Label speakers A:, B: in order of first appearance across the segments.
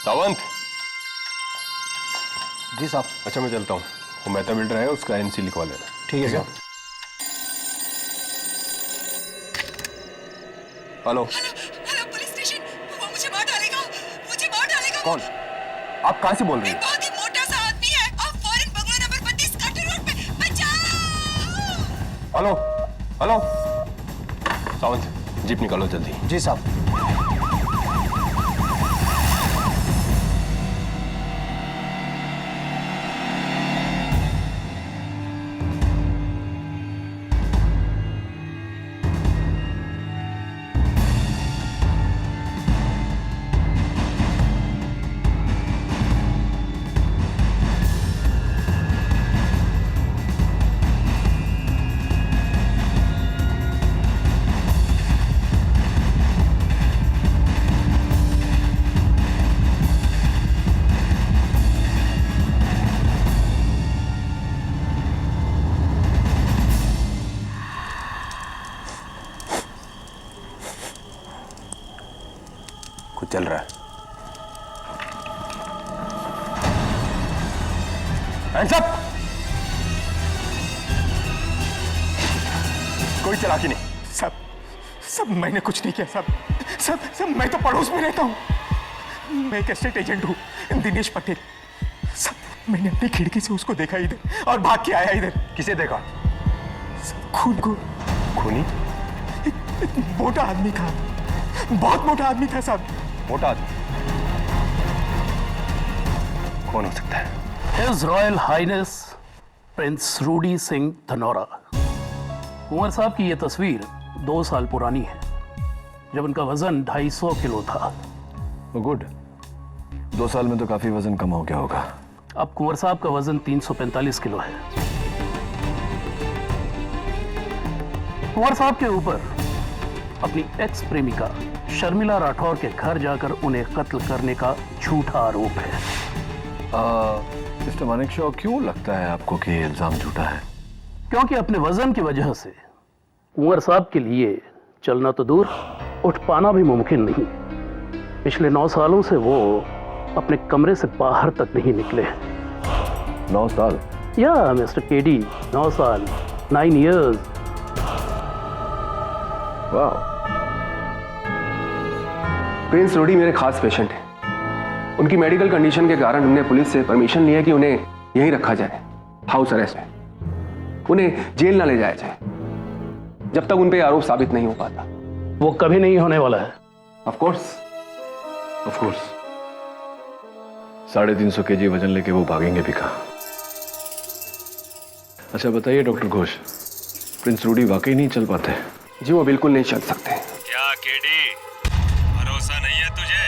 A: सावंत।
B: जी साहब।
A: अच्छा मैं चलता हूँ, वो मेहता बिल्डर है उसका एनसी लिखवा लेना।
B: ठीक है साहब।
A: Hello
C: hello police station. वो मुझे मार डालेगा, मुझे मार डालेगा।
A: कौन? आप कहाँ से बोल रही
C: एक
A: हैं?
C: बहुत ही मोटा सा आदमी है और foreign bungalow number 32 Carter road पे। बचाओ।
A: हेलो हेलो सावंत, जीप निकालो जल्दी।
B: जी साहब।
A: कुछ चल रहा है। Hands up! कोई चालाकी नहीं।
D: सब मैंने कुछ नहीं किया सब मैं तो पड़ोस में रहता हूँ। मैं एक एस्टेट एजेंट हूँ, दिनेश पटेल। सब मैंने अपनी खिड़की से उसको देखा इधर और भाग के आया इधर।
A: किसे देखा?
D: खून को।
A: खूनी?
D: एक मोटा आदमी था, बहुत मोटा आदमी था साहब।
A: मोटा आदमी? कौन हो सकता है?
E: His Royal Highness prince Rudy Singh Dhanaura. Kunwar साहब की यह तस्वीर 2 साल पुरानी है, जब उनका वजन 250 किलो था।
F: गुड, 2 साल में तो काफी वजन कम हो गया होगा।
E: अब कुंवर साहब का वजन 345 किलो है। कुंवर साहब के ऊपर अपनी एक्स प्रेमिका शर्मिला राठौर के घर जाकर उन्हें कत्ल करने का झूठा आरोप है।
F: मिस्टर मानेकशॉ, क्यों लगता है आपको कि ये इल्जाम झूठा है?
E: क्योंकि अपने वजन की वजह से कुंवर साहब के लिए चलना तो दूर, उठ पाना भी मुमकिन नहीं। पिछले 9 सालों से वो अपने कमरे से बाहर तक नहीं निकले।
F: 9 साल?
E: या मिस्टर केडी, 9 साल, 9 years।
F: वाह।
G: प्रिंस रूडी मेरे खास पेशेंट हैं। उनकी मेडिकल कंडीशन के कारण हमने पुलिस से परमिशन लिया कि उन्हें यहीं रखा जाए, हाउस अरेस्ट में। उन्हें जेल ना ले जाया जाए जब तक उन पे आरोप साबित नहीं हो पाता।
E: वो कभी नहीं होने वाला है।
G: Of course.
F: 350 kg वजन लेके वो भागेंगे भी कहाँ? अच्छा बताइए डॉक्टर घोष, प्रिंस रूडी वाकई नहीं चल पाते?
G: जी वो बिल्कुल नहीं चल सकते।
H: क्या केडी, भरोसा नहीं है तुझे?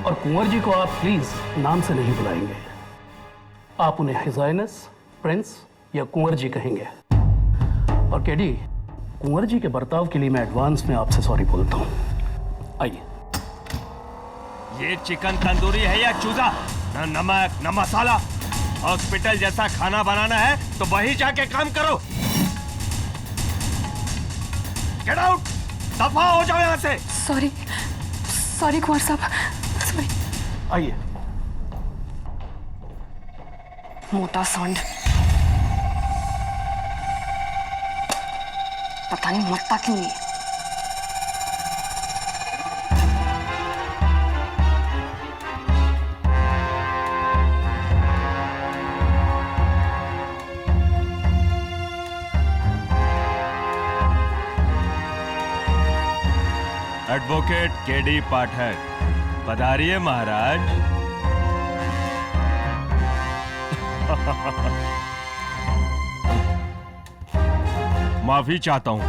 E: और कुंवर जी को आप प्लीज नाम से नहीं बुलाएंगे, आप उन्हें हिज हाइनेस प्रिंस या कुंवर जी कहेंगे। और केडी, कुंवर जी के बर्ताव के लिए मैं एडवांस में आपसे सॉरी बोलता हूं। आइए।
H: ये चिकन तंदूरी है या चूजा? न नमक न मसाला। हॉस्पिटल जैसा खाना बनाना है तो वहीं जाके काम करो। गेट आउट, दफा हो जाओ यहां से।
C: सॉरी कुंवर साहब, सॉरी।
E: आइए।
C: मोटा सांड, पता नहीं मरता क्यों नहीं।
H: एडवोकेट केडी पाठक, पधारिए महाराज। माफी चाहता हूं,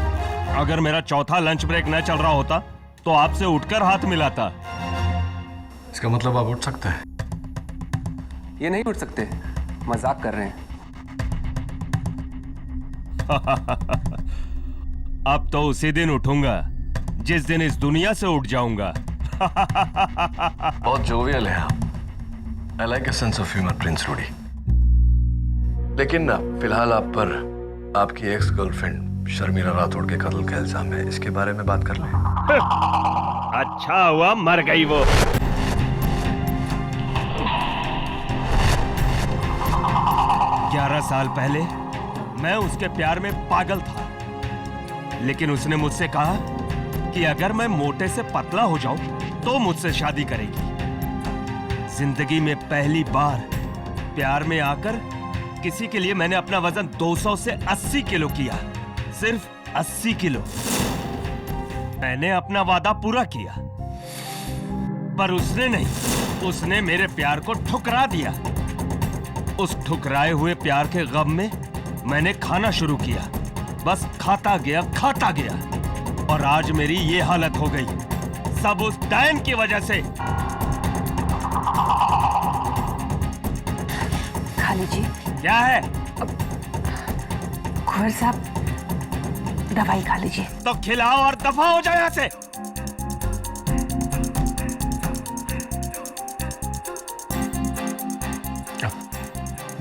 H: अगर मेरा चौथा लंच ब्रेक न चल रहा होता तो आपसे उठकर हाथ मिलाता।
F: इसका मतलब आप उठ सकते हैं?
G: ये नहीं उठ सकते, मजाक कर रहे हैं।
H: अब तो उसी दिन उठूंगा जिस दिन इस दुनिया से उठ जाऊंगा।
F: बहुत जोवियल है आप। I like a sense of humour Prince Rudy. लेकिन फिलहाल आप पर आपकी एक्स गर्लफ्रेंड शर्मिला राठौड़ के कत्ल का इल्जाम है, इसके बारे में बात कर लें।
H: अच्छा हुआ मर गई वो। 11 साल पहले मैं उसके प्यार में पागल था, लेकिन उसने मुझसे कहा कि अगर मैं मोटे से पतला हो जाऊं तो मुझसे शादी करेगी। जिंदगी में पहली बार प्यार में आकर किसी के लिए मैंने अपना वजन 200 से 80 किलो किया, सिर्फ 80 किलो। मैंने अपना वादा पूरा किया, पर उसने नहीं, उसने मेरे प्यार को ठुकरा दिया। उस ठुकराए हुए प्यार के गम में मैंने खाना शुरू किया, बस खाता गया और आज मेरी ये हालत हो गई, सब उस डायन की वजह से।
C: खाली जी,
H: क्या है?
C: कुंवर साहब दवाई खा लीजिए।
H: तो खिलाओ और दफा हो जाए यहाँ से।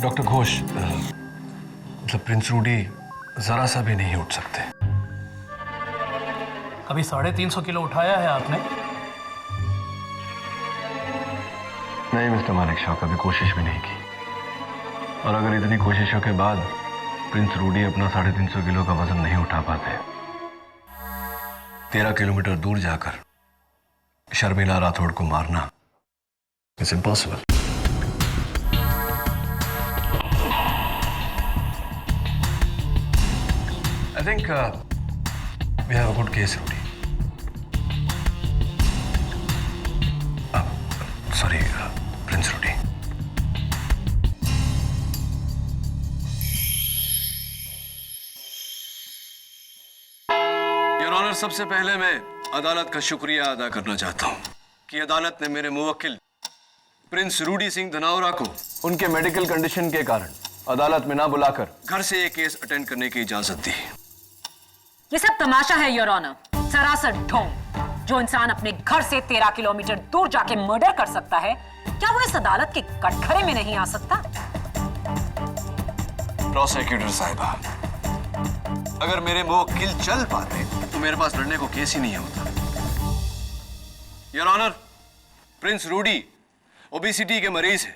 F: डॉक्टर घोष, मतलब प्रिंस रूडी जरा सा भी नहीं उठ सकते।
E: कभी 350 किलो उठाया है आपने?
F: नहीं मिस्टर मालिक शाह, कभी कोशिश भी नहीं की। और अगर इतनी कोशिशों के बाद प्रिंस रूडी अपना 350 किलो का वजन नहीं उठा पाते, 13 किलोमीटर दूर जाकर शर्मिला राठौड़ को मारना it's impossible. I think we have a good case, Rudy. Sorry, Prince Rudy. Your Honor, सबसे पहले मैं अदालत का शुक्रिया अदा करना चाहता हूं कि अदालत ने मेरे मुवक्किल प्रिंस रूडी सिंह धनौरा को उनके मेडिकल कंडीशन के कारण अदालत में ना बुलाकर घर से ये केस अटेंड करने की इजाजत दी।
B: ये सब तमाशा है योर ऑनर, सरासर ढोंग। जो इंसान अपने घर से 13 किलोमीटर दूर जाके मर्डर कर सकता है, क्या वो इस अदालत के कटघरे में नहीं आ सकता?
F: प्रोसिक्यूटर साहिबा, अगर मेरे मुवक्किल चल पाते तो मेरे पास लड़ने को केस ही नहीं होता। Your honour, Prince Rudy obesity के मरीज है।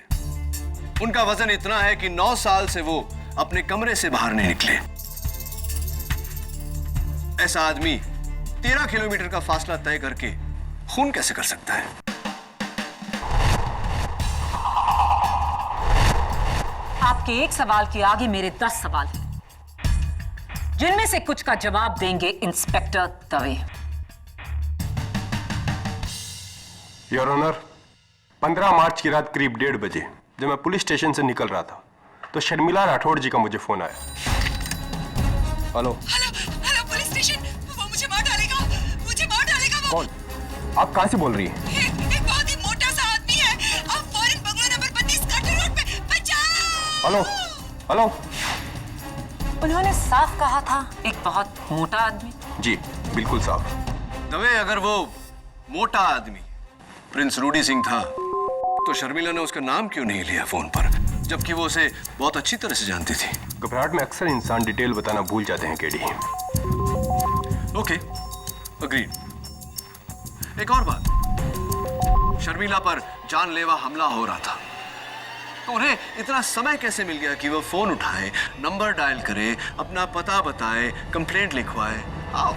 F: उनका वजन इतना है कि 9 साल से वो अपने कमरे से बाहर नहीं निकले। ऐसा आदमी 13 किलोमीटर का फासला तय करके खून कैसे कर सकता है?
B: आपके एक सवाल के आगे मेरे 10 सवाल हैं, जिनमें से कुछ का जवाब देंगे इंस्पेक्टर दवे।
A: योर ऑनर, 15 मार्च की रात करीब 1:30 बजे जब मैं पुलिस स्टेशन से निकल रहा था तो शर्मिला राठौड़ जी का मुझे फोन आया। हेलो
C: हेलो पुलिस स्टेशन, वो मुझे मार डालेगा, मुझे मार डालेगा वो।
A: कौन? आप कहां से बोल रही हैं?
C: एक बहुत ही मोटा सा आदमी है, आप फॉरेन बंगला नंबर 32 कटर रोड पे। बचाओ।
A: हेलो।
B: उन्होंने साफ कहा था एक बहुत मोटा आदमी।
A: जी बिल्कुल साफ।
F: दवे, अगर वो मोटा आदमी प्रिंस रूडी सिंह था तो शर्मिला ने उसका नाम क्यों नहीं लिया फोन पर, जबकि वो उसे बहुत अच्छी तरह से जानती थी?
A: घबराहट में अक्सर इंसान डिटेल बताना भूल जाते हैं केडी।
F: Okay, agreed. एक और बात, शर्मिला पर जानलेवा हमला हो रहा था, तो उन्हें इतना समय कैसे मिल गया कि वो फोन उठाए, नंबर डायल करे, अपना पता बताए, कंप्लेंट लिखवाए? आओ।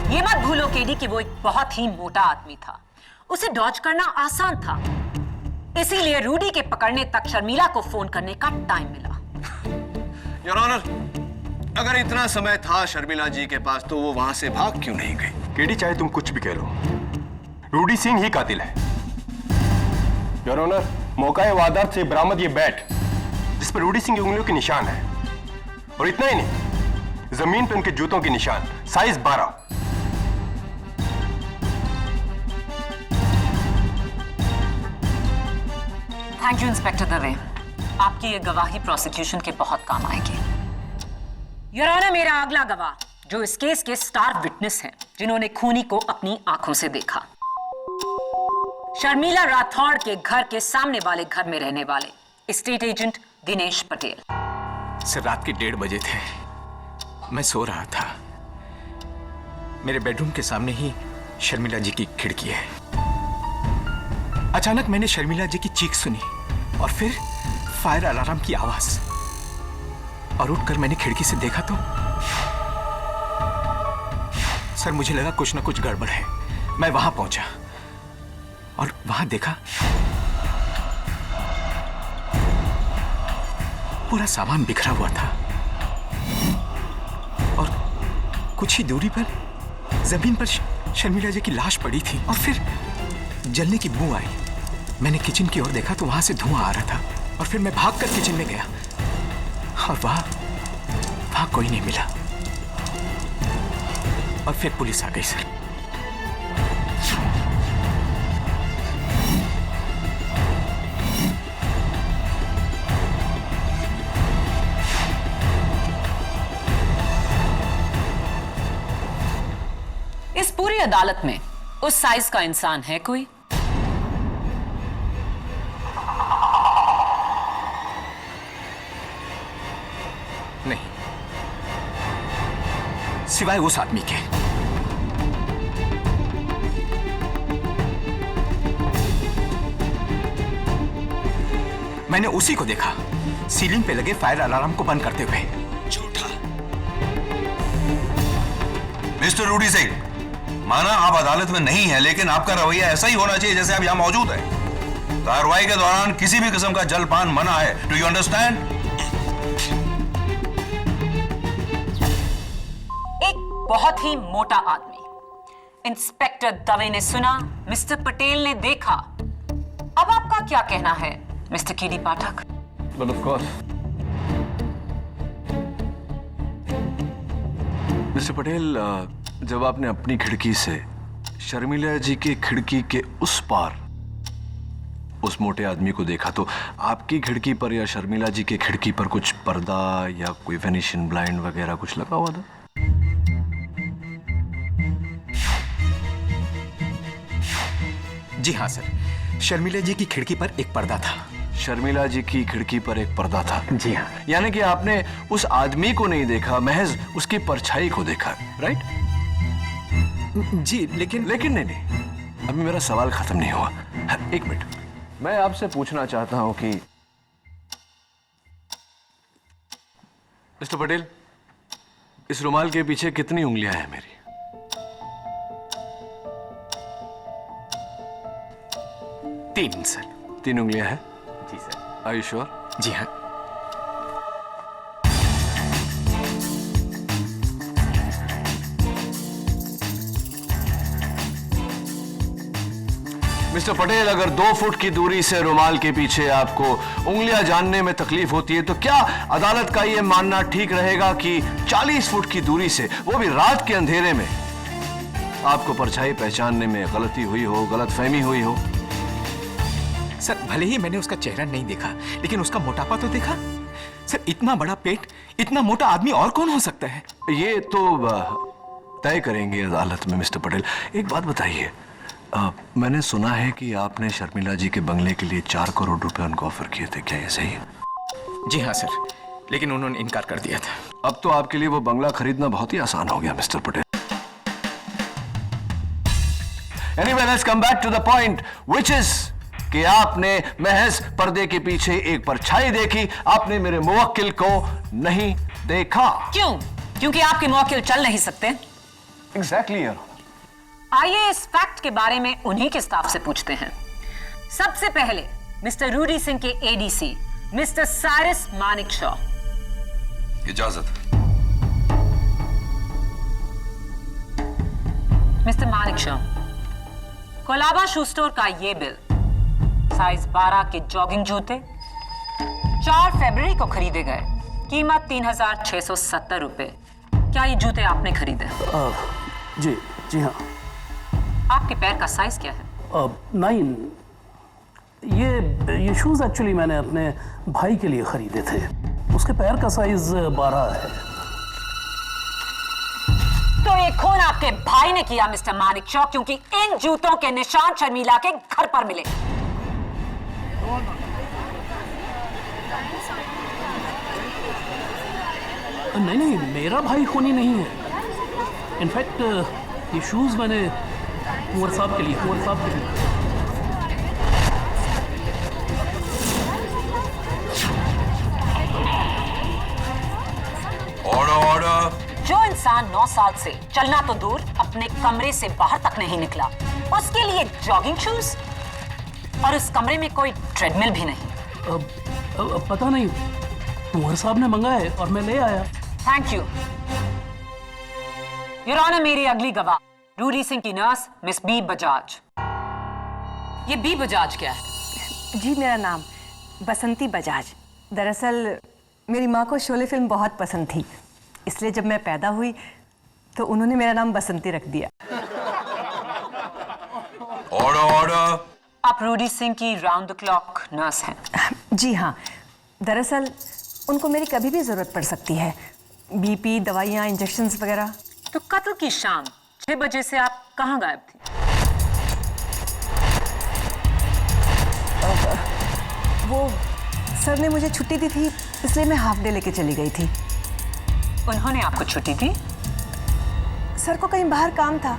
B: ये मत भूलो केडी कि वो एक बहुत ही मोटा आदमी था, उसे डॉज करना आसान था, इसीलिए रूडी के पकड़ने तक शर्मिला को फोन करने का टाइम मिला।
F: योर ऑनर, अगर इतना समय था शर्मिला जी के पास तो वो वहां से भाग क्यों नहीं गई?
A: केडी चाहे तुम कुछ भी कह लो, रूडी सिंह ही कातिल है। योर ऑनर, मौका वारदात से बरामद ये बैट जिस पर रूडी सिंह की उंगलियों के निशान है, और इतना ही नहीं, जमीन पे उनके जूतों के निशान, size 12।
B: Thank you inspector Dave, आपकी ये गवाही प्रोसिक्यूशन के बहुत काम आएगी। योर ऑनर, मेरा अगला गवाह जो इस केस के स्टार विटनेस हैं, जिन्होंने खूनी को अपनी आंखों से देखा। शर्मिला राठौड़ के घर के सामने वाले घर में रहने वाले state agent Dinesh Patel.
D: Sir रात के 1:30 बजे थे, मैं सो रहा था। मेरे बेडरूम के सामने ही शर्मिला जी की खिड़की है। अचानक मैंने शर्मिला जी की चीख सुनी और फिर फायर अलार्म की आवाज, और उठकर मैंने खिड़की से देखा तो सर मुझे लगा कुछ ना कुछ गड़बड़ है। मैं वहां पहुंचा और वहां देखा पूरा सामान बिखरा हुआ था और कुछ ही दूरी पर जमीन पर शर्मिला जी की लाश पड़ी थी और फिर जलने की बू आई। मैंने किचन की ओर देखा तो वहां से धुआं आ रहा था और फिर मैं भागकर किचन में गया और वहां कोई नहीं मिला और फिर पुलिस आ गई सर।
B: इस पूरी अदालत में उस साइज का इंसान है कोई?
D: नहीं, सिवाय उस आदमी के। मैंने उसी को देखा सीलिंग पे लगे फायर अलार्म को बंद करते हुए। झूठा।
F: मिस्टर रूडी सिंह, माना आप अदालत में नहीं है, लेकिन आपका रवैया ऐसा ही होना चाहिए जैसे आप यहां मौजूद हैं। कार्रवाई के दौरान किसी भी किस्म का जलपान मना है। Do you understand?
B: एक बहुत ही मोटा आदमी। इंस्पेक्टर दवे ने सुना, मिस्टर पटेल ने देखा। अब आपका क्या कहना है mister KD Pathak?
F: But of course. Mister Patel, जब आपने अपनी खिड़की से शर्मिला जी की खिड़की के उस पार उस मोटे आदमी को देखा तो आपकी खिड़की पर या शर्मिला जी की खिड़की पर कुछ पर्दा या कोई वेनिशियन ब्लाइंड वगैरह कुछ लगा हुआ था?
D: जी हाँ सर, शर्मिला जी की खिड़की पर एक पर्दा था।
F: शर्मिला जी की खिड़की पर एक पर्दा था?
D: जी हाँ।
F: यानी कि आपने उस आदमी को नहीं देखा, महज उसकी परछाई को देखा, राइट?
D: जी, लेकिन
F: नहीं, अभी मेरा सवाल खत्म नहीं हुआ। एक मिनट, मैं आपसे पूछना चाहता हूं कि मिस्टर पटेल, इस रुमाल के पीछे कितनी उंगलियां हैं मेरी?
D: 3 सर।
F: 3 उंगलियां हैं?
D: जी सर।
F: Are you sure?
D: जी हाँ।
F: मिस्टर पटेल, अगर 2 फुट की दूरी से रुमाल के पीछे आपको उंगलियां जानने में तकलीफ होती है तो क्या अदालत का यह मानना ठीक रहेगा कि 40 फुट की दूरी से, वो भी रात के अंधेरे में, आपको परछाई पहचानने में गलती हुई हो, गलतफहमी हुई हो?
D: सर भले ही मैंने उसका चेहरा नहीं देखा, लेकिन उसका मोटापा तो देखा। सर इतना बड़ा पेट, इतना मोटा आदमी और कौन हो सकता है?
F: ये तो तय करेंगे अदालत में। मिस्टर पटेल, एक बात बताइए, मैंने सुना है कि आपने शर्मिला जी के बंगले के लिए 4 करोड़ रुपए उनको ऑफर किए थे, क्या ये सही है?
D: जी हाँ सर, लेकिन उन्होंने इनकार कर दिया था।
F: अब तो आपके लिए वो बंगला खरीदना बहुत ही आसान हो गया mister Patel. Anyway, let's come back to the point, which is कि आपने महज पर्दे के पीछे एक परछाई देखी, आपने मेरे मुवक्किल को नहीं देखा।
B: क्यों? क्योंकि आपके मुवक्किल चल नहीं सकते।
F: Exactly, यार।
B: आइए इस फैक्ट के बारे में उन्हीं के स्टाफ से पूछते हैं। सबसे पहले मिस्टर रूडी सिंह के एडीसी मिस्टर साइरस मानिकशॉ।
F: इजाजत।
B: Mister Manekshaw, Colaba shoe store का ये बिल, साइज 12 के जॉगिंग जूते 4 फरवरी को खरीदे गए, कीमत 3,670 रुपए। क्या ये जूते आपने खरीदे?
E: जी हाँ।
B: आपके पैर का साइज क्या है?
E: 9। ये शूज एक्चुअली मैंने अपने भाई के लिए खरीदे थे। उसके पैर का साइज 12 है।
B: तो ये खून आपके भाई ने किया मिस्टर मानिक शॉ, क्योंकि इन जूतों के निशान शर्मिला के घर पर मिले।
E: नहीं नहीं, मेरा भाई खूनी नहीं है। इनफैक्ट ये शूज मैंने कुंवर साहब के लिए
F: ऑर्डर।
B: जो इंसान 9 साल से चलना तो दूर अपने कमरे से बाहर तक नहीं निकला, उसके लिए जॉगिंग शूज, और उस कमरे में कोई ट्रेडमिल भी नहीं।
E: अब पता नहीं, कुंवर साहब ने मंगाए और मैं ले आया।
B: Thank you your honour. मेरी अगली गवाह रूडी सिंह की नर्स मिस बी बजाज। ये बी बजाज क्या है?
I: जी, मेरा नाम बसंती बजाज। दरअसल मेरी माँ को शोले फिल्म बहुत पसंद थी, इसलिए जब मैं पैदा हुई तो उन्होंने मेरा नाम बसंती रख दिया।
F: ऑर्डर।
B: आप रूडी सिंह की राउंड द क्लॉक नर्स हैं?
I: जी हाँ, दरअसल उनको मेरी कभी भी ज़रूरत पड़ सकती है, बीपी, दवाइयाँ, इंजेक्शंस वगैरह।
B: तो कत्ल की शाम 6 बजे से आप कहाँ गायब थी?
I: वो सर ने मुझे छुट्टी दी थी, इसलिए मैं हाफ डे लेके चली गई थी।
B: उन्होंने आपको छुट्टी दी?
I: सर को कहीं बाहर काम था।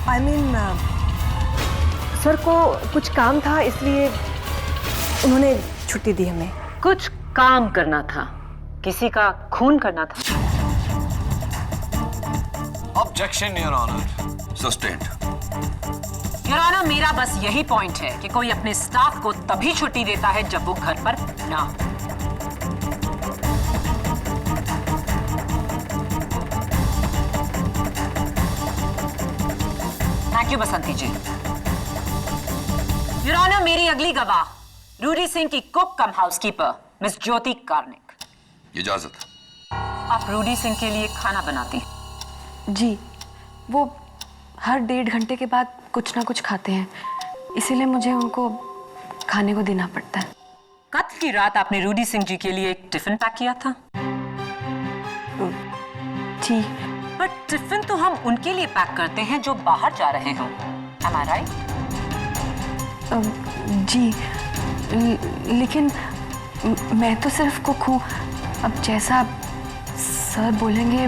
I: I mean, सर को कुछ काम था, इसलिए उन्होंने छुट्टी दी हमें।
B: कुछ काम करना था, किसी का खून करना था।
F: Objection your honour, sustained.
B: Your honour, मेरा बस यही पॉइंट है कि कोई अपने स्टाफ को तभी छुट्टी देता है जब वो घर पर ना हो। Thank you Basanti ji. Your honour, मेरी अगली गवाह रूडी सिंह की cook cum housekeeper miss Jyoti Karnik.
F: इजाजत।
B: आप रूडी सिंह के लिए खाना बनाती हैं?
J: जी, वो हर 1.5 घंटे के बाद कुछ ना कुछ खाते हैं, इसीलिए मुझे उनको खाने को देना पड़ता है।
B: कत्ल की रात आपने रूडी सिंह जी के लिए एक टिफिन पैक किया था?
J: जी।
B: पर टिफिन तो हम उनके लिए पैक करते हैं जो बाहर जा रहे हों। Am I right?
J: जी, लेकिन मैं तो सिर्फ कुक हूँ। अब जैसा सर बोलेंगे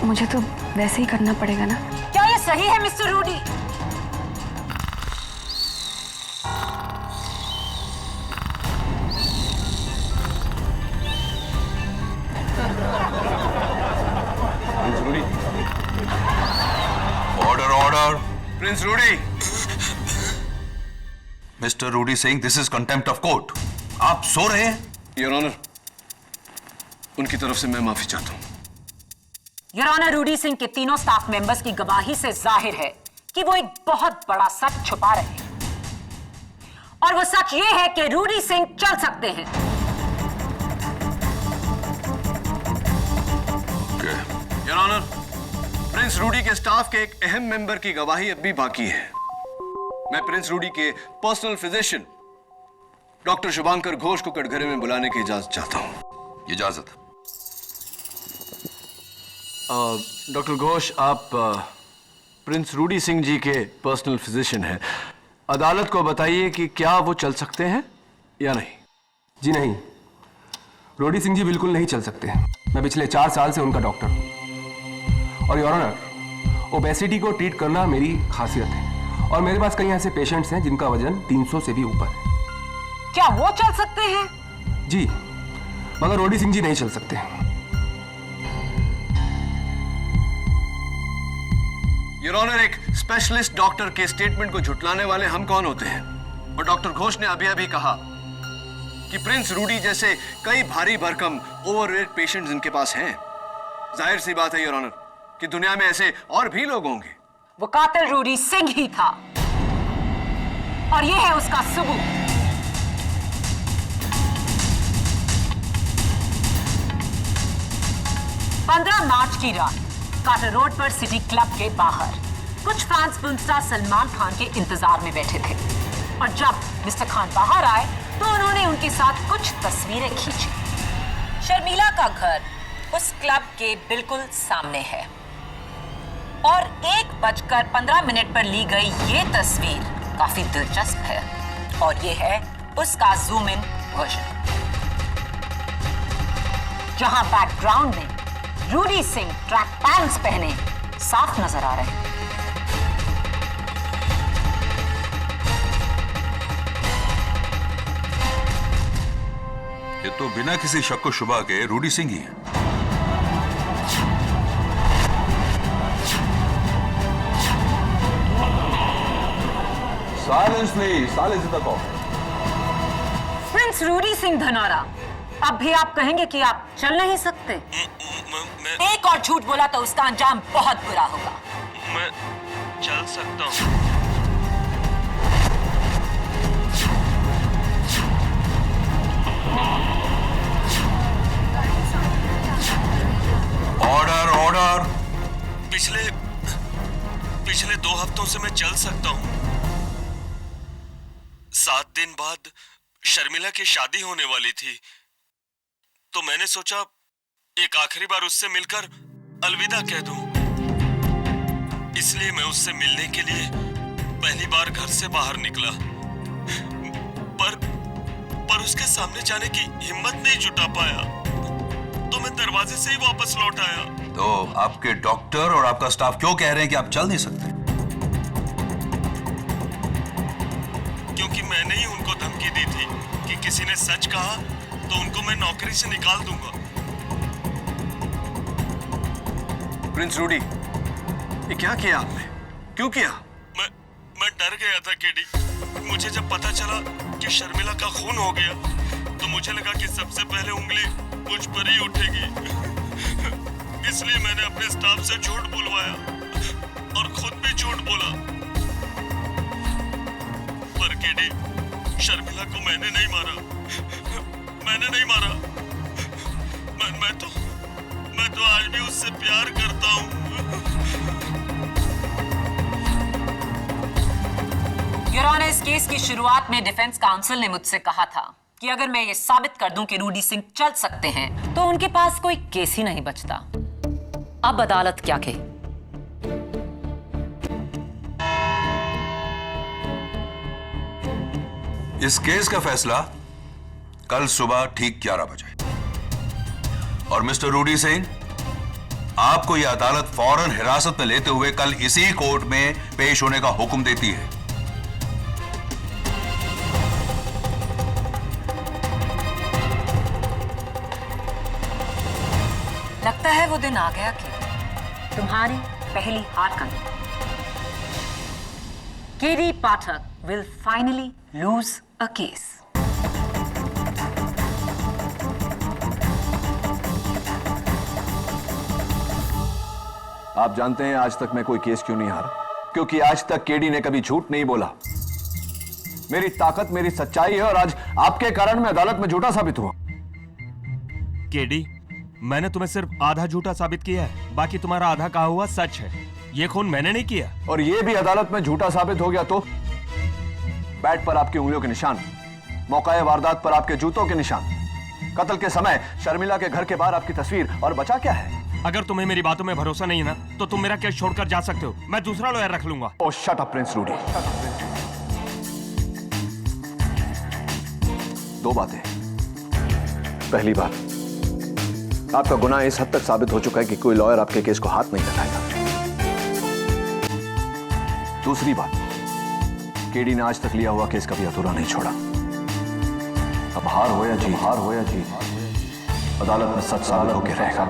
J: मुझे तो वैसे ही करना पड़ेगा ना।
B: क्या ये सही है mister Rudy?
F: Order. Prince Rudy. Mister Rudy Singh, this is contempt of court. आप सो रहे हैं? योर ऑनर, उनकी तरफ से मैं माफी चाहता हूं।
B: योर ऑनर, रूडी सिंह के तीनों स्टाफ मेंबर्स की गवाही से जाहिर है कि वो एक बहुत बड़ा सच छुपा रहे हैं, और वो सच ये है कि रूडी सिंह चल सकते हैं।
F: योर ऑनर, प्रिंस रूडी के स्टाफ के एक अहम मेंबर की गवाही अब भी बाकी है। मैं प्रिंस रूडी के personal physician doctor Shubhankar Ghosh को कटघरे में बुलाने की इजाजत चाहता हूं। इजाजत। डॉक्टर घोष, आप प्रिंस रूडी सिंह जी के पर्सनल फिजिशियन हैं। अदालत को बताइए कि क्या वो चल सकते हैं या नहीं।
G: जी नहीं, रूडी सिंह जी बिल्कुल नहीं चल सकते। मैं पिछले 4 साल से उनका डॉक्टर हूं, और योर ऑनर, ओबेसिटी को ट्रीट करना मेरी खासियत है, और मेरे पास कई ऐसे पेशेंट्स हैं जिनका वजन 300 से भी ऊपर है।
B: क्या वो चल सकते हैं?
G: जी, मगर रूडी सिंह जी नहीं चल सकते।
F: योर ऑनर, एक स्पेशलिस्ट डॉक्टर के स्टेटमेंट को झुटलाने वाले हम कौन होते हैं? और डॉक्टर घोष ने अभी कहा कि प्रिंस रूडी जैसे कई भारी भरकम ओवरवेट पेशेंट्स इनके पास हैं। जाहिर सी बात है योर ऑनर कि दुनिया में ऐसे और भी लोग होंगे।
B: वो कातिल रूडी सिंह ही था, और ये है उसका सबूत। मार्च की रात कार्टर रोड पर सिटी क्लब के बाहर कुछ fans film star Salman Khan के इंतजार में बैठे थे, और जब मिस्टर खान बाहर आए तो उन्होंने उनके साथ कुछ तस्वीरें खींची। शर्मिला का घर उस क्लब के बिल्कुल सामने है और 1:15 पर ली गई ये तस्वीर काफी दिलचस्प है और ये है उसका जूम इन वर्जन, जहां बैकग्राउंड में रूडी सिंह ट्रैक पैंट्स पहने साफ नजर आ रहे हैं।
K: ये तो बिना किसी शक शुबा के रूडी सिंह ही है।
L: Silence please, silence in the call.
B: Prince Rudy Singh Dhanaura, अब भी आप कहेंगे कि आप चल नहीं सकते? एक और झूठ बोला तो उसका अंजाम बहुत बुरा होगा।
H: मैं चल सकता हूँ।
K: Order order.
H: पिछले 2 हफ्तों से मैं चल सकता हूँ। 7 दिन बाद शर्मिला की शादी होने वाली थी, तो मैंने सोचा एक आखिरी बार उससे मिलकर अलविदा कह दूं। इसलिए मैं उससे मिलने के लिए पहली बार घर से बाहर निकला, पर उसके सामने जाने की हिम्मत नहीं जुटा पाया, तो मैं दरवाजे से ही वापस लौट आया।
K: तो आपके डॉक्टर और आपका स्टाफ क्यों कह रहे हैं कि आप चल नहीं सकते?
H: क्योंकि मैंने ही उनको धमकी दी थी कि किसी ने सच कहा तो उनको मैं नौकरी से निकाल दूंगा।
F: प्रिंस रूडी, ये क्या किया आपने? क्यों किया?
H: मैं डर गया था केडी। मुझे जब पता चला कि शर्मिला का खून हो गया, तो मुझे लगा कि सबसे पहले उंगली मुझ पर ही उठेगी। इसलिए मैंने अपने स्टाफ से झूठ बुलवाया और खुद भी झूठ बोला। पर केडी, शर्मिला को मैंने नहीं मारा। मैं तो आज भी उससे प्यार करता हूँ।
B: योर ऑनर, इस केस की शुरुआत में डिफेंस काउंसिल ने मुझसे कहा था कि अगर मैं ये साबित कर दूं कि रूडी सिंह चल सकते हैं, तो उनके पास कोई केस ही नहीं बचता। अब अदालत क्या कहे?
K: इस केस का फैसला कल सुबह ठीक 11 बजे। और मिस्टर रूडी सिंह, आपको यह अदालत फौरन हिरासत में लेते हुए कल इसी कोर्ट में पेश होने का हुक्म देती है।
B: लगता है वो दिन आ गया कि तुम्हारी पहली हार का दिन। KD Pathak will finally lose a case.
L: आप जानते हैं आज तक मैं कोई केस क्यों नहीं हारा? क्योंकि आज तक केडी ने कभी झूठ नहीं बोला। मेरी ताकत मेरी सच्चाई है और आज आपके कारण मैं अदालत में झूठा साबित हुआ।
H: केडी, मैंने तुम्हें सिर्फ आधा झूठा साबित किया है, बाकी तुम्हारा आधा कहा हुआ सच है। ये खून मैंने नहीं किया।
L: और ये भी अदालत में झूठा साबित हो गया तो बैट पर आपकी उंगलियों के निशान, मौका वारदात पर आपके जूतों के निशान, कत्ल के समय शर्मिला के घर के बाहर आपकी तस्वीर, और बचा क्या है?
H: अगर तुम्हें मेरी बातों में भरोसा नहीं है ना, तो तुम मेरा केस छोड़कर जा सकते हो। मैं दूसरा लॉयर रख लूंगा।
L: ओह शट अप प्रिंस रूडी। 2 बातें। पहली बात, आपका गुनाह इस हद तक साबित हो चुका है कि कोई लॉयर आपके केस को हाथ नहीं लगाएगा। दूसरी बात, केडी ने आज तक लिया हुआ केस कभी अधूरा नहीं छोड़ा। अब हार हो या जीत, अदालत में सच साबित होकर रहेगा।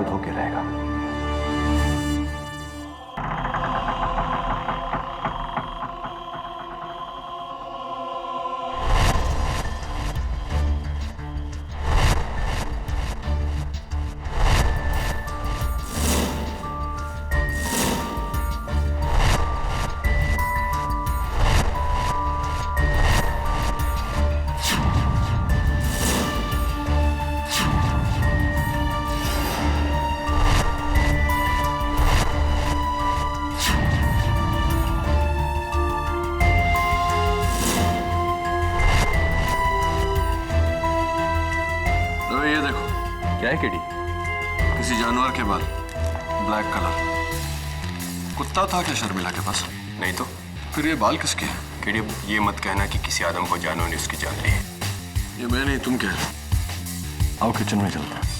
F: तो ये देखो,
A: क्या है केडी?
F: किसी जानवर के बाल, ब्लैक कलर। कुत्ता था क्या शर्मिला के पास?
A: नहीं तो
F: फिर ये बाल किसके हैं?
A: केडी, ये मत कहना कि किसी आदम को जानवर ने उसकी जान ली है।
F: ये मैं नहीं, तुम कह रहे हो।
L: आओ किचन में चलते हैं।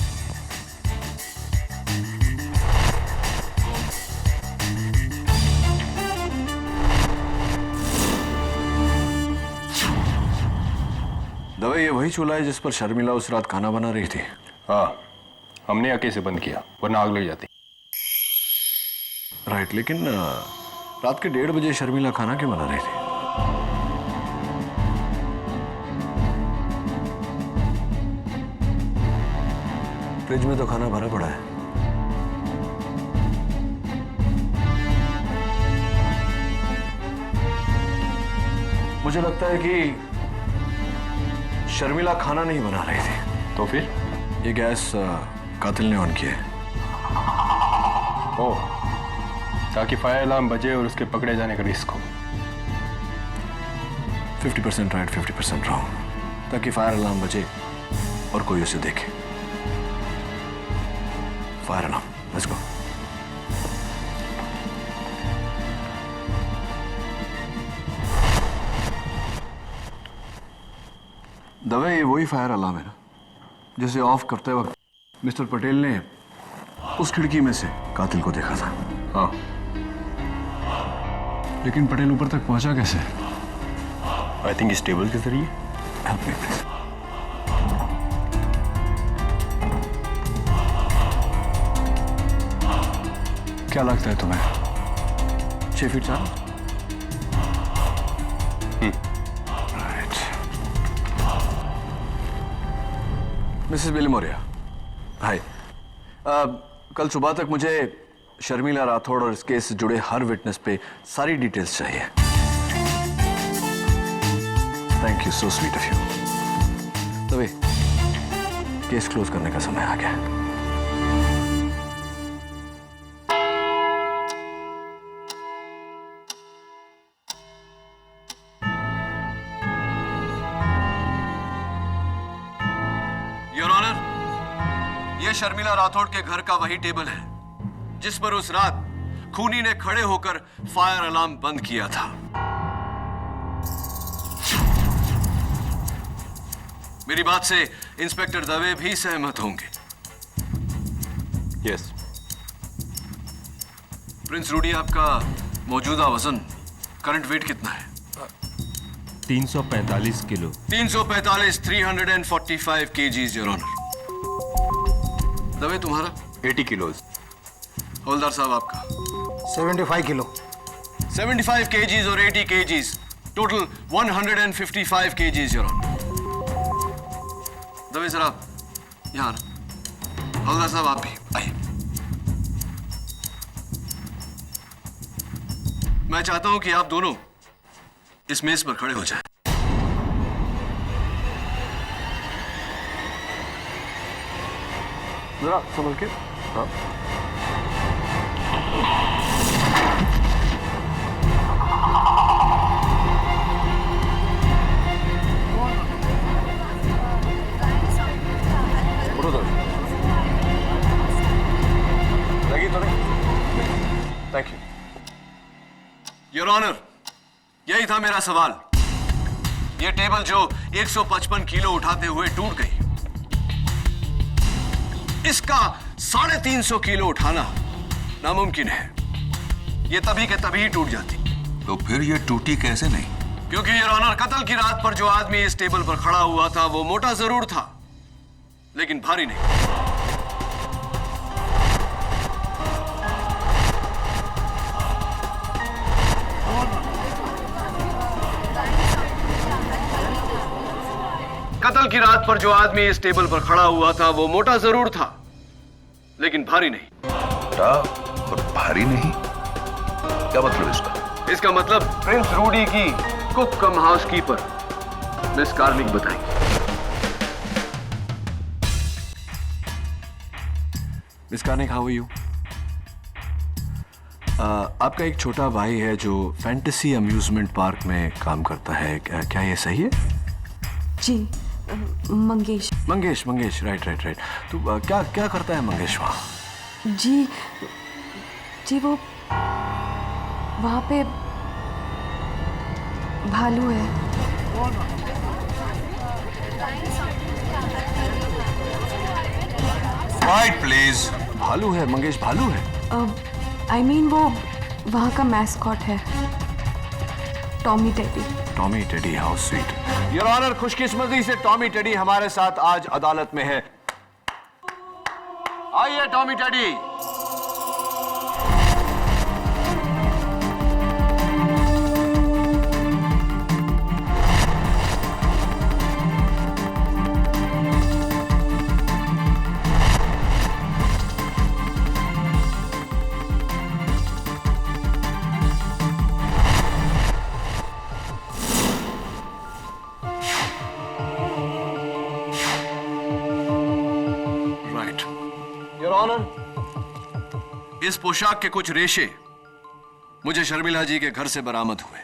L: दवे, ये वही चूल्हा है जिस पर शर्मिला उस रात खाना बना रही थी?
A: हाँ, हमने आके से बंद किया वरना आग लग जाती।
L: राइट, लेकिन रात के 1:30 बजे शर्मिला खाना क्यों बना रही थी? फ्रिज में तो खाना भरा पड़ा है। मुझे लगता है कि शर्मिला खाना नहीं बना रही थी।
A: तो फिर
L: ये गैस कातिल ने ऑन किया है।
A: ओह, ताकि फायर अलार्म बजे और उसके पकड़े जाने का रिस्क हो।
L: 50% राइट, 50% रॉन्ग, ताकि फायर अलार्म बजे और कोई उसे देखे। Fire alarm, let's go. Dave, ये वही फायर अलार्म है ना जिसे ऑफ करते वक्त मिस्टर पटेल ने उस खिड़की में से कातिल को देखा था?
A: हाँ,
L: लेकिन पटेल ऊपर तक पहुंचा कैसे?
A: आई थिंक इस टेबल के जरिए।
L: Help me please. क्या लगता है तुम्हें, 6 फीट 4? राइट। मिसेस बिलीमोरिया, हाय। कल सुबह तक मुझे शर्मिला राठौड़ और इस केस से जुड़े हर विटनेस पे सारी डिटेल्स चाहिए। Thank you, so sweet of you. तभी केस क्लोज करने का समय आ गया।
F: योर ऑनर, यह शर्मिला राठौड़ के घर का वही टेबल है जिस पर उस रात खूनी ने खड़े होकर फायर अलार्म बंद किया था। मेरी बात से इंस्पेक्टर दवे भी सहमत होंगे।
A: यस।
F: प्रिंस रूडी, आपका मौजूदा वजन, करंट वेट कितना है?
H: 345 किलो।
F: 345, 345 केजीज, योर ऑनर। दवे, तुम्हारा?
A: 80 किलोज।
F: हवलदार साहब, आपका?
M: 75 किलो।
F: 75 केजीज और 80 KGs, total 155 KGs, your honour. Dave, जरा यहाँ। हवलदार साहब, आप भी आइए। मैं चाहता हूं कि आप दोनों इस मेज पर खड़े हो जाएं।
L: जरा संभल के। हाँ। उठो तो। लगी तो नहीं? Thank you.
F: योर ऑनर, यही था मेरा सवाल। यह टेबल जो 155 किलो उठाते हुए टूट गई, इसका 350 किलो उठाना नामुमकिन है। यह तभी के तभी टूट जाती।
K: तो फिर यह टूटी कैसे नहीं?
F: क्योंकि योर ऑनर, कत्ल की रात पर जो आदमी इस टेबल पर खड़ा हुआ था वो मोटा जरूर था, लेकिन भारी नहीं। कत्ल की रात पर जो आदमी इस टेबल पर खड़ा हुआ था वो मोटा जरूर था, लेकिन भारी नहीं।
K: मोटा और भारी नहीं? क्या मतलब इसका?
F: इसका मतलब प्रिंस रूडी की cook cum housekeeper miss Karnik बताएंगे।
L: Miss Karnik, how are you? आपका एक छोटा भाई है जो फैंटेसी अम्यूजमेंट पार्क में काम करता है, क्या ये सही है?
J: जी, Mangesh.
L: Mangesh, Mangesh, right right right. तो क्या क्या करता है मंगेश वहाँ?
J: जी जी वो वहाँ पे भालू है।
K: Right please.
L: भालू है मंगेश, भालू है।
J: आई मीन वो वहाँ का मैस्कॉट है, Tommy Teddy.
L: Tommy Teddy, how sweet. Your honour, खुशकिस्मती से टॉमी टेडी हमारे साथ आज अदालत में है। आइए टॉमी टेडी।
F: इस पोशाक के कुछ रेशे मुझे शर्मिला जी के घर से बरामद हुए।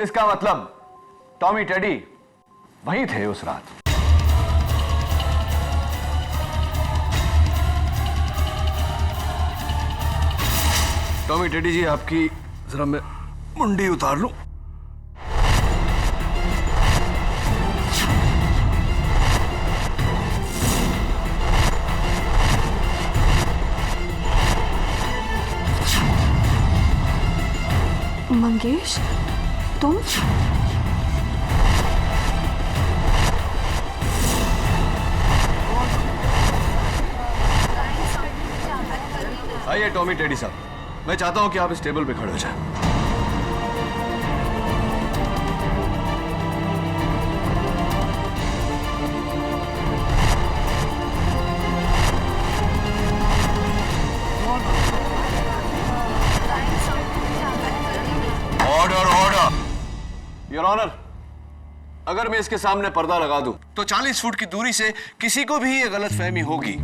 L: इसका मतलब टॉमी टेडी वहीं थे उस रात। टॉमी टेडी जी, आपकी जरा मैं मुंडी उतार लूं।
J: मंगेश, तुम?
F: आइए टॉमी टेडी साहब, मैं चाहता हूं कि आप इस टेबल पे खड़े हो जाएं।
K: Order order.
F: योर ऑनर, अगर मैं इसके सामने पर्दा लगा दूं तो 40 फुट की दूरी से किसी को भी यह गलतफहमी होगी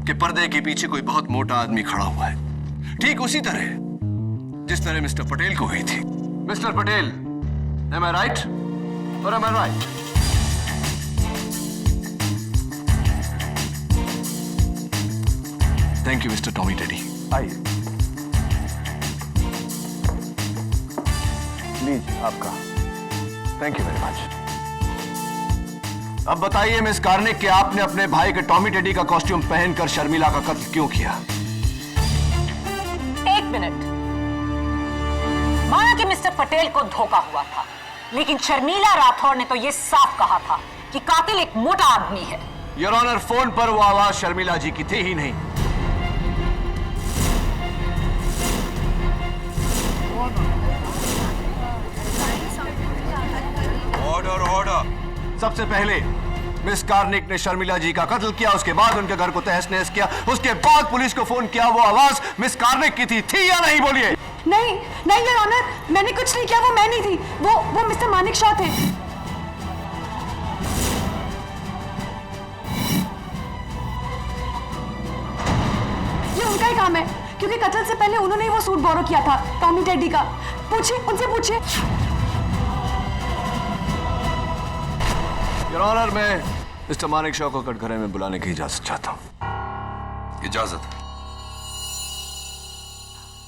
F: कि पर्दे के पीछे कोई बहुत मोटा आदमी खड़ा हुआ है, ठीक उसी तरह जिस तरह मिस्टर पटेल को हुई थी। Mister Patel, am I right or am I right? Thank you mister Tommy teddy.
L: आइए लीजिए आपका। Thank you very much. अब बताइए मिस कार्निक कि आपने अपने भाई के टॉमी टेडी का कॉस्ट्यूम पहनकर शर्मिला का कत्ल क्यों किया?
B: एक मिनट। माना कि मिस्टर पटेल को धोखा हुआ था, लेकिन शर्मिला राठौर ने तो यह साफ कहा था कि कातिल एक मोटा आदमी है।
L: योर ऑनर, फोन पर वो आवाज शर्मिला जी की थी ही नहीं।
K: Order order.
L: सबसे पहले मिस कार्निक ने शर्मिला जी का कत्ल किया, उसके बाद उनके घर को तहस नहस किया, उसके बाद पुलिस को फोन किया। वो आवाज मिस कार्निक की थी या नहीं? बोलिए।
J: नहीं नहीं योर ऑनर, मैंने कुछ नहीं किया, वो मैं नहीं थी, वो मिस्टर मानिक शॉ थे। ये उनका ही काम है, क्योंकि कत्ल से पहले उन्होंने ही वो सूट बोरो किया था टॉमी टेडी का। पूछिए, उनसे पूछिए।
L: योर ऑनर, मैं मिस्टर मानिक शॉ को कटघरे में बुलाने की इजाजत चाहता हूं।
K: इजाजत।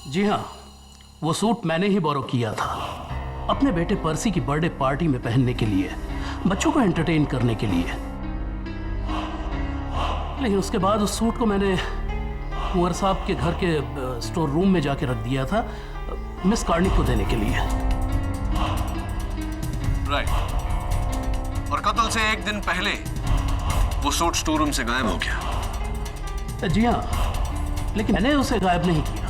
E: जी हाँ, वो सूट मैंने ही बोरो किया था अपने बेटे पर्सी की बर्थडे पार्टी में पहनने के लिए, बच्चों को एंटरटेन करने के लिए। लेकिन उसके बाद उस सूट को मैंने कुंवर साहब के घर के स्टोर रूम में जाके रख दिया था मिस कार्निक को देने के लिए।
F: राइट। और कत्ल से एक दिन पहले वो सूट स्टोर रूम से गायब हो गया।
E: जी हाँ, लेकिन मैंने उसे गायब नहीं किया।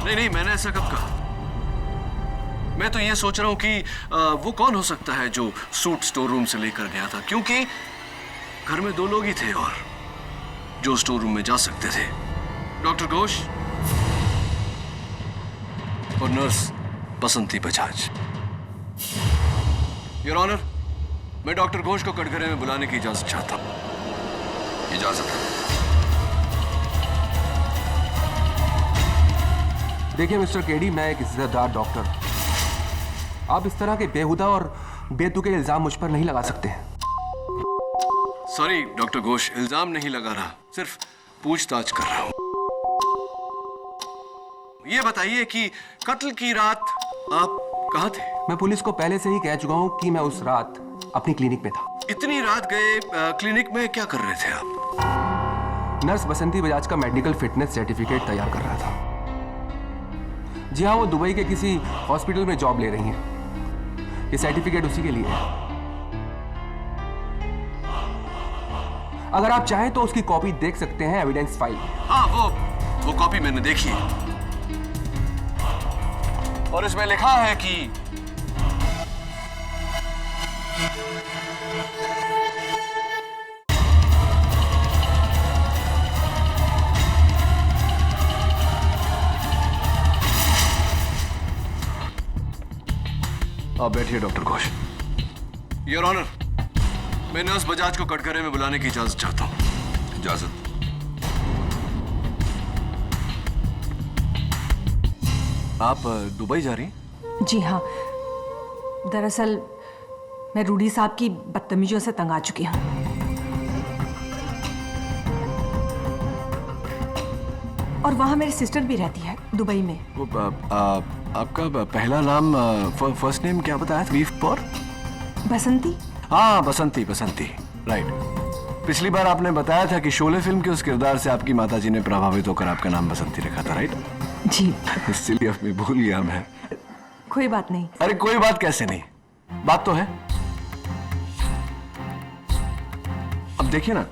F: नहीं, मैंने ऐसा कब कहा? मैं तो ये सोच रहा हूं कि वो कौन हो सकता है जो सूट स्टोर रूम से लेकर गया था, क्योंकि घर में 2 लोग ही थे और जो स्टोर रूम में जा सकते थे, डॉक्टर घोष और nurse Basanti Bajaj. Your honour, मैं डॉक्टर घोष को कटघरे में बुलाने की इजाजत चाहता हूं।
K: इजाजत है।
G: देखिए मिस्टर केडी, मैं एक इज्जतदार डॉक्टर, आप इस तरह के बेहुदा और बेतुके इल्जाम मुझ पर नहीं लगा सकते हैं।
F: सॉरी डॉक्टर घोष, इल्जाम नहीं लगा रहा, सिर्फ पूछताछ कर रहा हूं। ये बताइए कि कत्ल की रात आप कहाँ थे?
G: मैं पुलिस को पहले से ही कह चुका हूं कि मैं उस रात अपनी क्लिनिक में था।
F: इतनी रात गए क्लिनिक में क्या कर रहे थे आप?
G: नर्स बसंती बजाज का मेडिकल फिटनेस सर्टिफिकेट तैयार कर रहा था। जी हाँ, वो दुबई के किसी हॉस्पिटल में जॉब ले रही हैं। ये सर्टिफिकेट उसी के लिए है। अगर आप चाहें तो उसकी कॉपी देख सकते हैं एविडेंस फाइल।
F: हाँ, वो कॉपी मैंने देखी है और इसमें लिखा है कि
L: आप बैठिए डॉक्टर घोष।
F: योर ऑनर, मैं नर्स बजाज को कटघरे में बुलाने की इजाजत चाहता हूं।
K: इजाजत?
L: आप दुबई जा रही हैं?
I: जी हाँ, दरअसल मैं रूडी साहब की बदतमीजियों से तंग आ चुकी हूँ। और वहाँ मेरी सिस्टर भी रहती है दुबई में।
L: वो आपका पहला नाम, फर्स्ट नेम क्या बताया था? बीफ पर
I: बसंती।
L: हाँ, बसंती, बसंती, राइट। पिछली बार आपने बताया था कि शोले फिल्म के उस किरदार से आपकी माताजी ने प्रभावित होकर आपका नाम बसंती रखा था, राइट?
I: जी।
L: इसलिए अब मैं भूल गया मैं।
I: कोई बात नहीं।
L: अरे कोई बात कैसे नहीं, बात तो है। अब देखिए ना,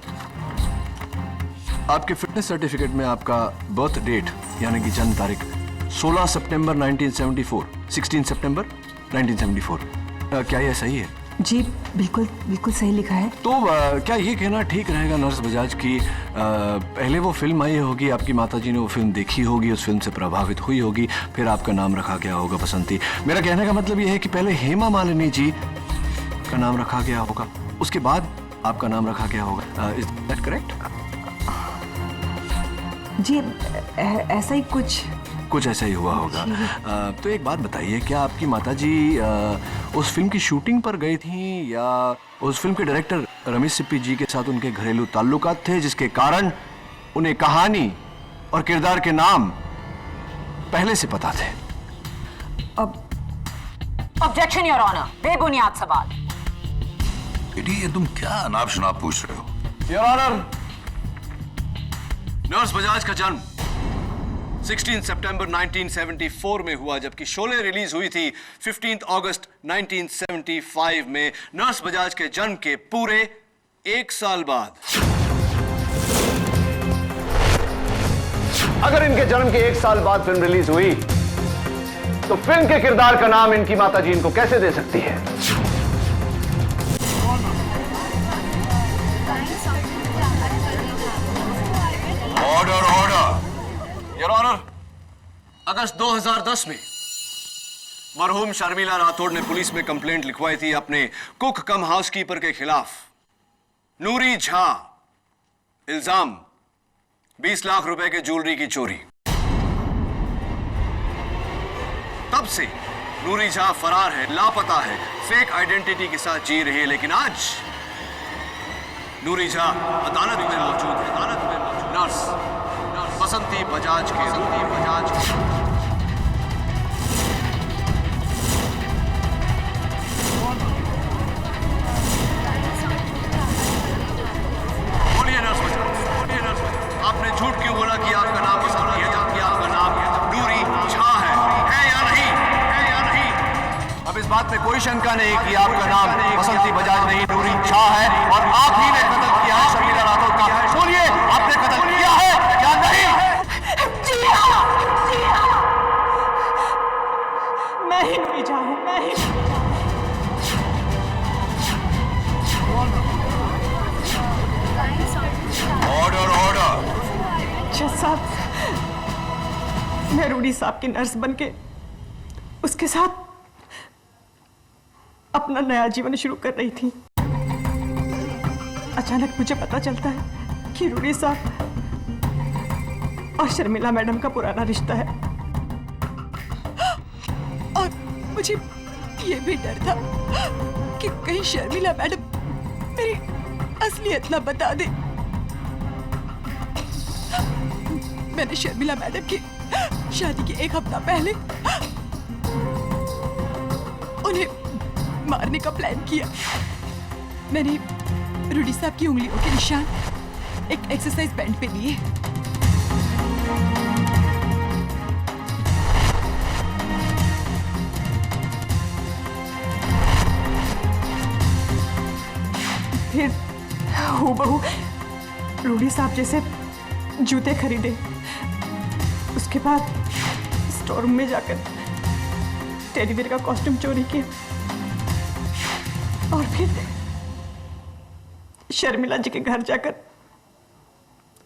L: आपके फिटनेस सर्टिफिकेट में आपका बर्थ डेट यानी कि जन्म तारीख 16 सितंबर 1974, 16 सितंबर 1974, क्या यह सही है?
I: जी बिल्कुल बिल्कुल सही लिखा है।
L: तो क्या ये कहना ठीक रहेगा नर्स बजाज की पहले वो फिल्म आई होगी, आपकी माताजी ने वो फिल्म देखी होगी, उस फिल्म से प्रभावित हुई होगी, फिर आपका नाम रखा गया होगा बसंती। मेरा कहने का मतलब ये है कि पहले हेमा मालिनी जी का नाम रखा गया होगा, उसके बाद आपका नाम रखा गया होगा। Is that correct?
I: जी ऐसा ही कुछ
L: ऐसा ही हुआ होगा। तो एक बात बताइए, क्या आपकी माताजी उस फिल्म की शूटिंग पर गई थी या उस फिल्म के डायरेक्टर रमेश सिप्पी जी के साथ उनके घरेलू ताल्लुकात थे जिसके कारण उन्हें कहानी और किरदार के नाम पहले से पता थे?
B: ऑब्जेक्शन योर ऑनर, बेबुनियाद सवाल।
K: ये तुम क्या अनाप शनाप पूछ रहे हो?
F: योर ऑनर, नर्स बजाज का जन्म 16 सितंबर 1974 में हुआ, जबकि शोले रिलीज हुई थी 15 अगस्त 1975 में। नर्स बजाज के जन्म के पूरे 1 साल बाद।
L: अगर इनके जन्म के 1 साल बाद फिल्म रिलीज हुई तो फिल्म के किरदार का नाम इनकी माताजी इनको कैसे दे सकती है?
K: Order, order.
F: योर ऑनर, अगस्त 2010 में मरहूम शर्मिला राठौड़ ने पुलिस में कंप्लेंट लिखवाई थी अपने कुक कम हाउसकीपर के खिलाफ। नूरी झा, इल्जाम 20 लाख रुपए के ज्वेलरी की चोरी। तब से नूरी झा फरार है, लापता है, फेक आइडेंटिटी के साथ जी रही है। लेकिन आज नूरी झा अदालत में मौजूद है। अदालत में मौजूद नर्स बसंती बजाज के बोलिए नर्स बजाज, आपने झूठ क्यों बोला कि आपका नाम बसंती है जबकि आपका नाम नूरी झा है या नहीं? है या नहीं?
L: अब इस बात में कोई शंका नहीं कि आपका नाम बसंती बजाज नहीं नूरी झा है और आप ही ने कत्ल किया है शर्मिला राठौड़ का। बोलिए, आपने कत्ल किया है या नहीं?
I: जी हाँ, जी हाँ। मैं ही नूरी झा हूँ, मैं ही।
K: Order, order.
I: जज साहब, मैं रूडी साहब की नर्स बनके उसके साथ अपना नया जीवन शुरू कर रही थी। अचानक मुझे पता चलता है कि रूडी साहब और शर्मिला मैडम का पुराना रिश्ता है, और मुझे ये भी डर था कि कहीं शर्मिला मैडम मेरी
C: असलियत ना बता दे। मैंने शर्मिला मैडम की शादी के 1 हफ्ता पहले उन्हें मारने का प्लान किया। मैंने रूडी साहब की उंगलियों के निशान एक एक्सरसाइज बैंड पे लिए। फिर हूबहू रूडी साहब जैसे जूते खरीदे। उसके बाद स्टोर रूम में जाकर टेडी बेयर का कॉस्ट्यूम चोरी किया और फिर शर्मिला जी के घर जाकर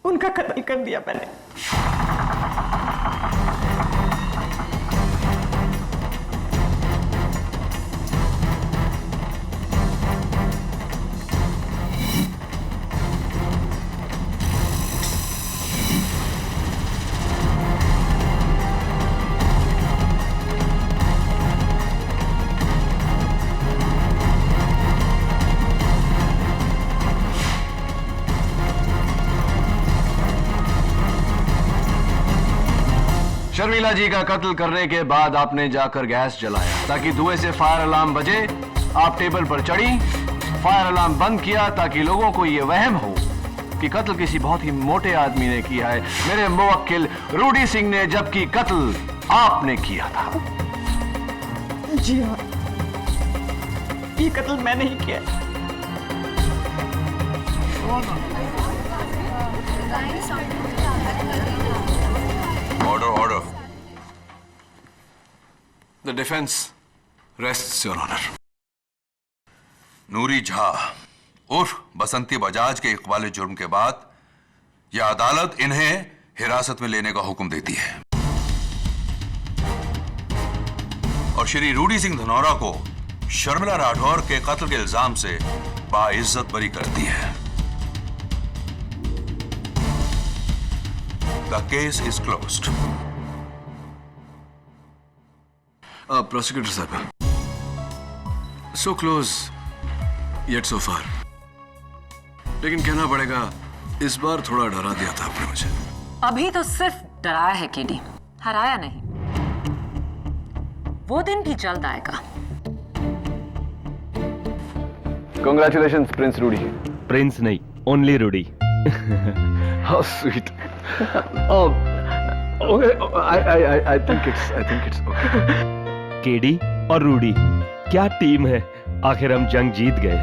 C: उनका कत्ल कर दिया मैंने।
L: शर्मिला जी का कत्ल करने के बाद आपने जाकर गैस जलाया ताकि धुएं से फायर अलार्म बजे। आप टेबल पर चढ़ी, फायर अलार्म बंद किया ताकि लोगों को यह वहम हो कि कत्ल किसी बहुत ही मोटे आदमी ने किया है, मेरे मुवक्किल रूडी सिंह ने, जबकि कत्ल आपने किया था।
C: जी हाँ, ये कत्ल मैंने ही किया।
K: Order order.
L: The defence rests your honour.
K: Noori Jha उर्फ बसंती बजाज के इकबाल जुर्म के बाद यह अदालत इन्हें हिरासत में लेने का हुक्म देती है और श्री रूडी सिंह धनौरा को शर्मिला राठौर के कत्ल के इल्जाम से बाइज्जत बरी करती है। The case is closed.
L: Prosecutor साहब, सो क्लोज येट सो फार, लेकिन कहना पड़ेगा इस बार थोड़ा डरा दिया था आपने मुझे।
B: अभी तो सिर्फ डराया है केडी, हराया नहीं। वो दिन भी जल्द आएगा।
L: Congratulations, Prince Rudy.
H: प्रिंस नहीं, only Rudy.
L: How sweet. Oh, okay. I think it's okay.
H: KD और रूडी, क्या टीम है। आखिर हम जंग जीत गए।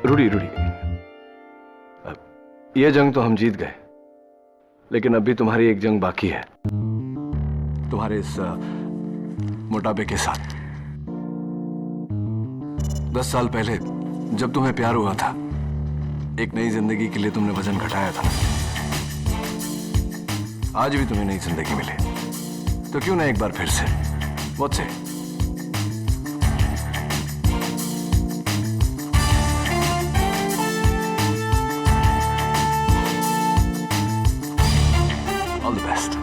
L: रूडी, ये जंग तो हम जीत गए, लेकिन अभी तुम्हारी एक जंग बाकी है, तुम्हारे इस मोटापे के साथ। 10 साल पहले जब तुम्हें प्यार हुआ था, एक नई जिंदगी के लिए तुमने वजन घटाया था। आज भी तुम्हें नई जिंदगी मिले, तो क्यों ना एक बार फिर से मुझसे ऑल द बेस्ट।